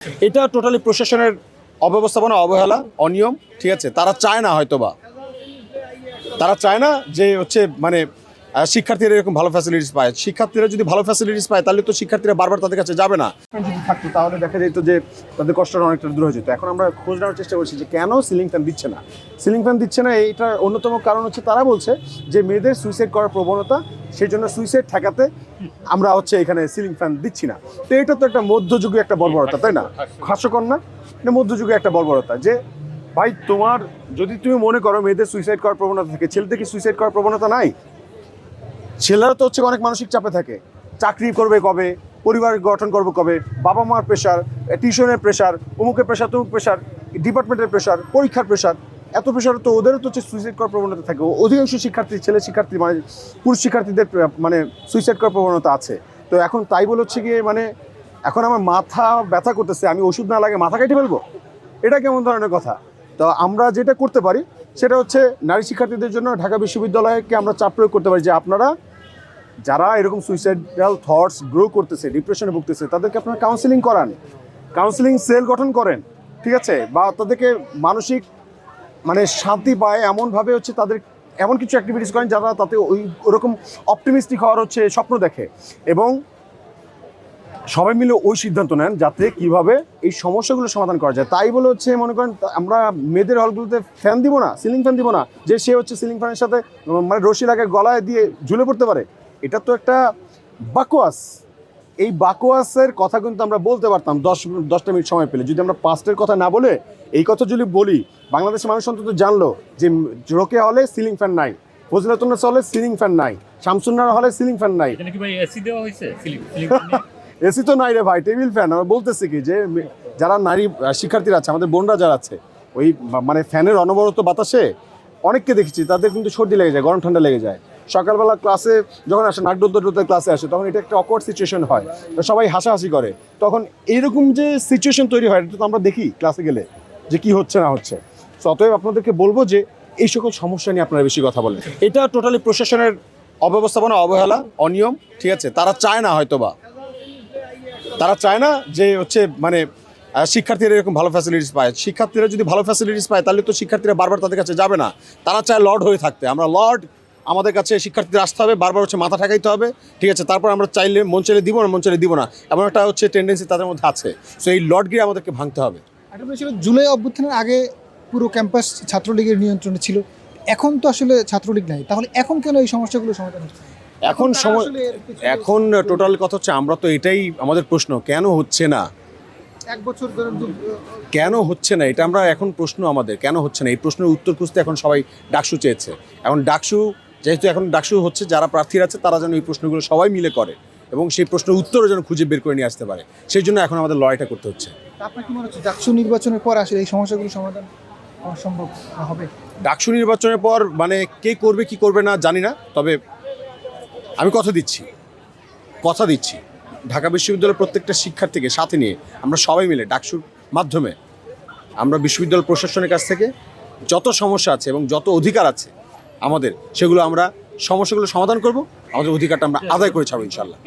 এটা টোটালি প্রশাসনের অব্যবস্থাপনা, অবহেলা, অনিয়ম। ঠিক আছে, তারা চায় না, হয়তোবা তারা চায় না যে মানে শিক্ষার্থীরা এরকম ভালো ফ্যাসিলিটিস পায়। শিক্ষার্থীরা যদি ভালো ফ্যাসিলিটিস পায় তাহলে তো শিক্ষার্থীরা বারবার তাদের কাছে যাবে না। যদি থাকতো তাহলে দেখা যেত যে তাদের কষ্টটা অনেকটা দূর হয়ে যেত। এখন আমরা খোঁজ নেওয়ার চেষ্টা করছি যে কেন সিলিং ফ্যান দিচ্ছে না। সিলিং ফ্যান দিচ্ছে না, এইটার অন্যতম কারণ হচ্ছে তারা বলছে যে মেয়েদের সুইসাইড করার প্রবণতা, সেই জন্য সুইসাইড ঠেকাতে আমরা এখানে সিলিং ফ্যান দিচ্ছি না। তো এটা তো একটা মধ্যযুগে একটা বর্বরতা, তাই না? হাস্যকর না? এটা মধ্যযুগে একটা বর্বরতা যে ভাই তোমার যদি তুমি মনে করো মেয়েদের সুইসাইড করার প্রবণতা থাকে, ছেলেদের কি সুইসাইড করার প্রবণতা নাই? ছেলেরা তো অনেক মানসিক চাপে থাকে। চাকরি করবে কবে, পরিবার গঠন করবে কবে, বাবা মার প্রেশার, টিউশনের প্রেশার, অমুকের প্রেশার, তমুক প্রেশার, ডিপার্টমেন্টের প্রেশার, পরীক্ষার প্রেশার, এত প্রেশার তো ওদেরও তো সুইসাইড করার প্রবণতা থাকে। অধিকাংশ শিক্ষার্থী, ছেলে শিক্ষার্থী মানে পুরুষ শিক্ষার্থীদের মানে সুইসাইড করার প্রবণতা আছে। তো এখন তাই বলে গিয়ে মানে এখন আমার মাথা ব্যথা করতেছে, আমি ওষুধ না লাগে মাথা কেটে ফেলবো? এটা কেমন ধরনের কথা? তো আমরা যেটা করতে পারি সেটা নারী শিক্ষার্থীদের জন্য ঢাকা বিশ্ববিদ্যালয়কে আমরা চাপ প্রয়োগ করতে পারি যে আপনারা যারা এরকম সুইসাইডাল থটস গ্রো করতেছে, ডিপ্রেশনে ভুগতেছে, তাদেরকে আপনারা কাউন্সিলিং করান, কাউন্সিলিং সেল গঠন করেন। ঠিক আছে, বা তাদেরকে মানসিক মানে শান্তি পায় এমনভাবে তাদের এমন কিছু অ্যাক্টিভিটিস করেন যারা তাতে ওরকম অপটিমিস্টিক হওয়ার স্বপ্ন দেখে, এবং সবাই মিলে ওই সিদ্ধান্ত নেন যাতে কিভাবে এই সমস্যাগুলো সমাধান করা যায়। তাই বলে মনে করেন আমরা মেয়েদের হলগুলোতে ফ্যান দিব না, সিলিং ফ্যান দিব না, যে সে সিলিং ফ্যানের সাথে মানে রশি লাগে গলায় দিয়ে ঝুলে পড়তে পারে। এটা তো একটা বাকোয়াস। এই বাকোয়াসের কথা কিন্তু আমরা বলতে পারতাম 10টা মিনিট সময় পেলে। যদি আমরা পাস্টের কথা না বলে এই কথা যদি বলি, বাংলাদেশের মানুষ অন্তত জানলো যে রোকেয়া হলে সিলিং ফ্যান নাই, ফজিলাতুন্নেসা হলে সিলিং ফ্যান নাই, শামসুন্নাহর হলে সিলিং ফ্যান নাই। এসি তো নাই রে ভাই, টেবিল ফ্যান। আমরা বলতেছি কি যে যারা নারী শিক্ষার্থীরা আছে, আমাদের বোনরা যারা আছে, ওই মানে ফ্যানের অনবরত বাতাসে অনেককে দেখেছি তাদের কিন্তু সর্দি লেগে যায়, গরম ঠান্ডা লেগে যায়। সকালবেলা ক্লাসে যখন আসে, নাক ডোদ্দা ক্লাসে আসে, তখন এটা একটা অকওয়ার্ড সিচুয়েশন হয়, সবাই হাসাহাসি করে। তখন এইরকম যে সিচুয়েশন তৈরি হয় এটা তো আমরা দেখি ক্লাসে গেলে যে কি হচ্ছে না হচ্ছে। সো অতএব আপনাদেরকে বলবো যে এই সকল সমস্যা নিয়ে আপনারা বেশি কথা বলেন। এটা টোটালি প্রশাসনের অব্যবস্থাপনা, অবহেলা, অনিয়ম। ঠিক আছে, তারা চায় না, হয়তোবা তারা চায় না যে মানে শিক্ষার্থীরা এরকম ভালো ফ্যাসিলিটিস পায়। শিক্ষার্থীরা যদি ভালো ফ্যাসিলিটিস পায় তাহলে তো শিক্ষার্থীরা বারবার তাদের কাছে যাবে না। তারা চায় লর্ড হয়ে থাকতে। আমরা লর্ড, আমাদের কাছে শিক্ষার্থীদের আসতে হবে, বারবার মাথা ঠেকাইতে হবে। ঠিক আছে, তারপর আমরা চাইলে মন চাইলে দিব না, মন চাইলে দিব না, এমন একটা টেন্ডেন্সি তাদের মধ্যে আছে। সো এই লর্ডগিরি আমাদেরকে ভাঙতে হবে। জুলাই অভ্যুত্থানের আগে পুরো ক্যাম্পাস ছাত্রলীগের নিয়ন্ত্রণে ছিল, এখন তো আসলে ছাত্রলীগ নাই, তাহলে এখন কেন এই সমস্যাগুলো সমাধান হচ্ছে? এখন টোটাল কথা আমরা তো এটাই আমাদের প্রশ্ন, কেন হচ্ছে না? এক বছর ধরে কেন হচ্ছে না এটা আমরা এখন প্রশ্ন আমাদের, কেন হচ্ছে না এই প্রশ্নের উত্তর খুঁজতে এখন সবাই ডাকসু চেয়েছে। এখন ডাকসু যেহেতু এখন ডাকসু হচ্ছে, যারা প্রার্থীরা আছে তারা যেন এই প্রশ্নগুলো সবাই মিলে করে এবং সেই প্রশ্নের উত্তরও যেন খুঁজে বের করে নিয়ে আসতে পারে, সেই জন্য এখন আমাদের লড়াইটা করতে হচ্ছে। আপনার কি মনে হচ্ছে ডাকসু নির্বাচনের পর আসলে এই সমস্যাগুলো সমাধান সম্ভব হবে? ডাকসু নির্বাচনের পর মানে কে করবে কি করবে না জানি না, তবে আমি কথা দিচ্ছি ঢাকা বিশ্ববিদ্যালয়ের প্রত্যেকটা শিক্ষার্থীকে সাথে নিয়ে আমরা সবাই মিলে ডাকসুর মাধ্যমে আমরা বিশ্ববিদ্যালয় প্রশাসনের কাছ থেকে যত সমস্যা আছে এবং যত অধিকার আছে আমাদের, সেগুলো আমরা সমস্যাগুলো সমাধান করব, আমাদের অধিকারটা আমরা আদায় করে ছাড়ব ইনশাল্লাহ।